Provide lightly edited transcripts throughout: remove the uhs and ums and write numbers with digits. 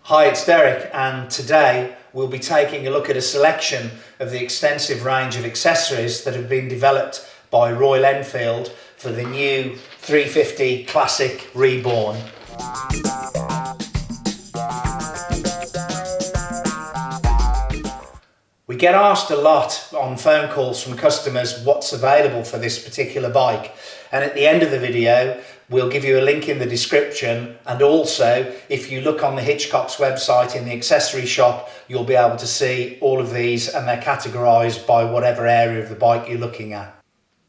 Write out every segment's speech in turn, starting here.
Hi, it's Derek, and today we'll be taking a look at a selection of the extensive range of accessories that have been developed by Royal Enfield for the new 350 Classic Reborn. We get asked a lot on phone calls from customers what's available for this particular bike, and at the end of the video we'll give you a link in the description, and also if you look on the Hitchcocks website in the accessory shop you'll be able to see all of these, and they're categorised by whatever area of the bike you're looking at.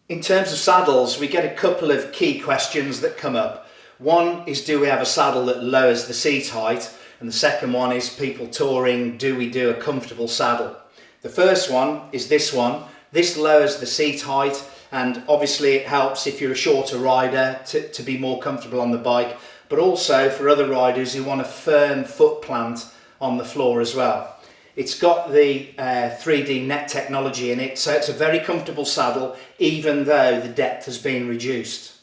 In terms of saddles, we get a couple of key questions that come up. One is, do we have a saddle that lowers the seat height? And the second one is, people touring, do we do a comfortable saddle? The first one is this one. This lowers the seat height, and obviously it helps if you're a shorter rider to be more comfortable on the bike, but also for other riders who want a firm foot plant on the floor as well. It's got the 3D net technology in it, so it's a very comfortable saddle even though the depth has been reduced.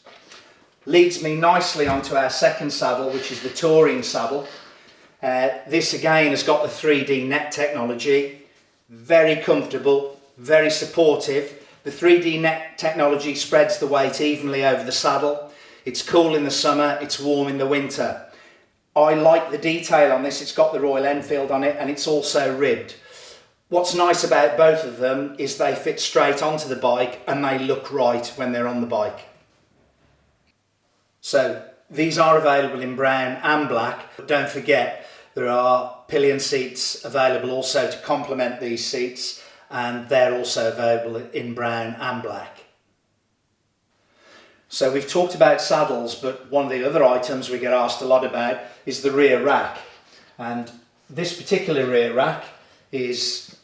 Leads me nicely onto our second saddle, which is the touring saddle. This again has got the 3D net technology. Very comfortable, very supportive. The 3D net technology spreads the weight evenly over the saddle. It's cool in the summer, it's warm in the winter. I like the detail on this. It's got the Royal Enfield on it, and it's also ribbed. What's nice about both of them is they fit straight onto the bike and they look right when they're on the bike. So these are available in brown and black, but don't forget there are pillion seats available also to complement these seats, and they're also available in brown and black. So we've talked about saddles, but one of the other items we get asked a lot about is the rear rack. And this particular rear rack is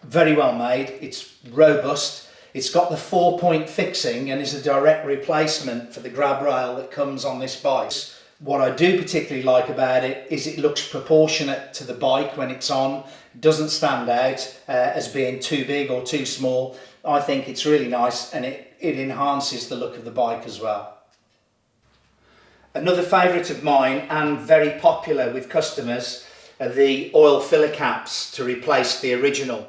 very well made, it's robust, it's got the 4-point fixing and is a direct replacement for the grab rail that comes on this bike. What I do particularly like about it is it looks proportionate to the bike when it's on. It doesn't stand out as being too big or too small. I think it's really nice, and it enhances the look of the bike as well. Another favourite of mine, and very popular with customers, are the oil filler caps to replace the original.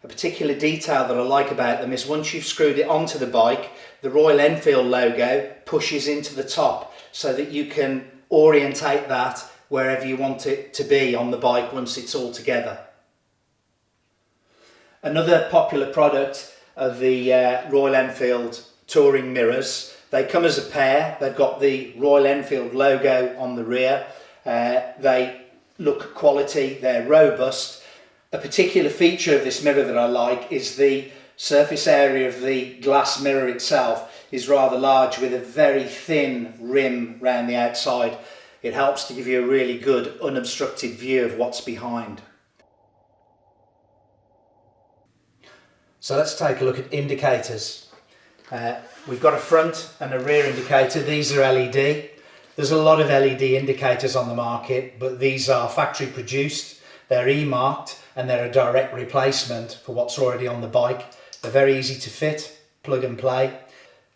A particular detail that I like about them is once you've screwed it onto the bike, the Royal Enfield logo pushes into the top so that you can orientate that wherever you want it to be on the bike once it's all together. Another popular product are the Royal Enfield touring mirrors. They come as a pair. They've got the Royal Enfield logo on the rear. They look quality, they're robust. A particular feature of this mirror that I like is the surface area of the glass mirror itself is rather large, with a very thin rim round the outside. It helps to give you a really good unobstructed view of what's behind. So let's take a look at indicators. We've got a front and a rear indicator. These are LED. There's a lot of LED indicators on the market, but these are factory produced, they're E-marked, and they're a direct replacement for what's already on the bike. They're very easy to fit, plug and play.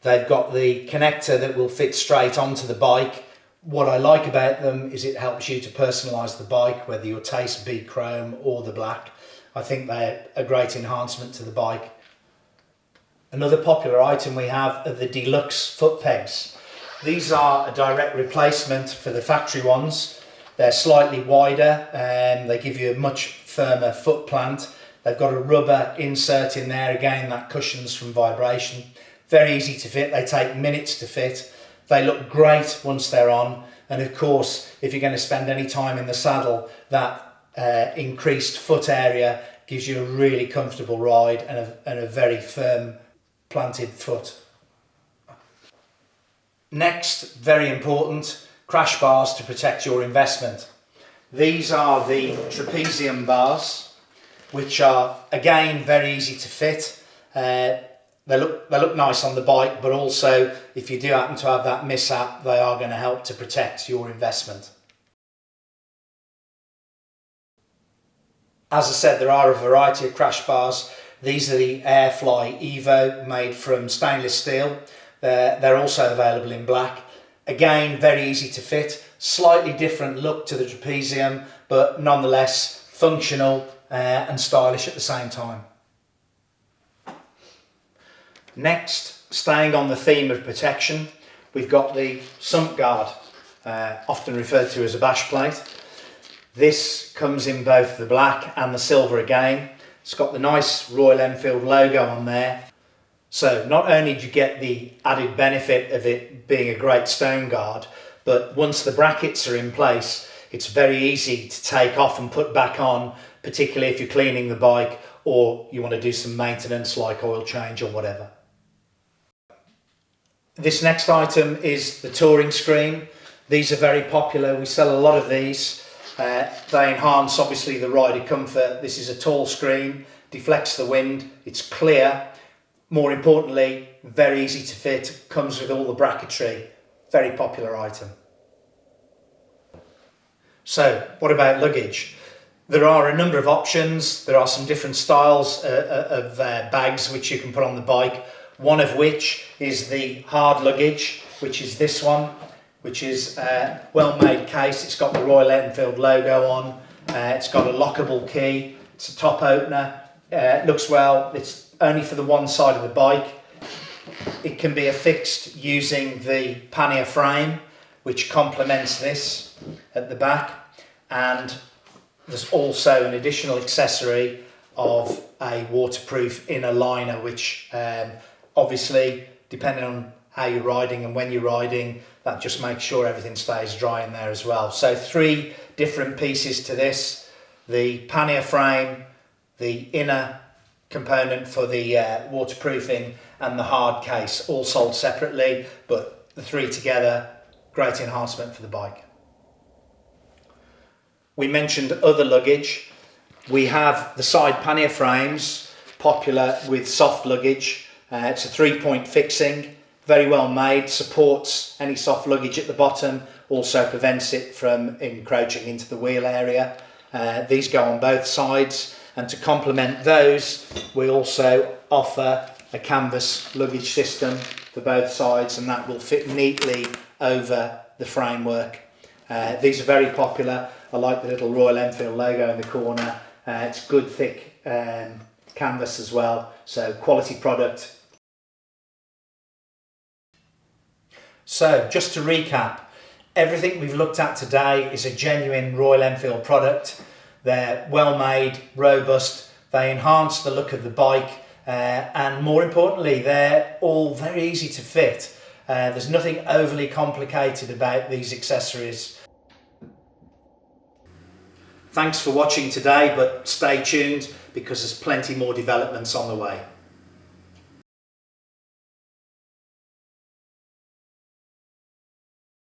They've got the connector that will fit straight onto the bike. What I like about them is it helps you to personalise the bike, whether your taste be chrome or the black. I think they're a great enhancement to the bike. Another popular item we have are the deluxe foot pegs. These are a direct replacement for the factory ones. They're slightly wider and they give you a much firmer foot plant. They've got a rubber insert in there, again that cushions from vibration. Very easy to fit, they take minutes to fit. They look great once they're on, and of course if you're going to spend any time in the saddle, that increased foot area gives you a really comfortable ride and a very firm planted foot. Next, very important, crash bars to protect your investment. These are the trapezium bars, which are again very easy to fit. They look nice on the bike, but also if you do happen to have that mishap, they are going to help to protect your investment. As I said, there are a variety of crash bars. These are the Airfly Evo, made from stainless steel. They're also available in black. Again, very easy to fit. Slightly different look to the trapezium, but nonetheless functional and stylish at the same time. Next, staying on the theme of protection, we've got the sump guard, often referred to as a bash plate. This comes in both the black and the silver again. It's got the nice Royal Enfield logo on there. So not only do you get the added benefit of it being a great stone guard, but once the brackets are in place, it's very easy to take off and put back on, particularly if you're cleaning the bike or you want to do some maintenance like oil change or whatever. This next item is the touring screen. These are very popular. We sell a lot of these. They enhance obviously the rider comfort. This is a tall screen, deflects the wind, it's clear. More importantly, very easy to fit, comes with all the bracketry. Very popular item. So, what about luggage? There are a number of options. There are some different styles of bags which you can put on the bike. One of which is the hard luggage, which is this one, which is a well-made case. It's got the Royal Enfield logo on. It's got a lockable key. It's a top opener. It looks well. It's only for the one side of the bike. It can be affixed using the pannier frame, which complements this at the back, and there's also an additional accessory of a waterproof inner liner, which obviously, depending on how you're riding and when you're riding, that just makes sure everything stays dry in there as well. So 3 different pieces to this: the pannier frame, the inner component for the waterproofing, and the hard case, all sold separately, but the 3 together, great enhancement for the bike. We mentioned other luggage. We have the side pannier frames, popular with soft luggage. It's a 3-point fixing, very well made, supports any soft luggage at the bottom, also prevents it from encroaching into the wheel area. These go on both sides, and to complement those, we also offer a canvas luggage system for both sides, and that will fit neatly over the framework. These are very popular. I like the little Royal Enfield logo in the corner. It's good thick canvas as well, so quality product. So just to recap, everything we've looked at today is a genuine Royal Enfield product. They're well made, robust, they enhance the look of the bike, and more importantly, they're all very easy to fit. There's nothing overly complicated about these accessories. Thanks for watching today, but stay tuned because there's plenty more developments on the way.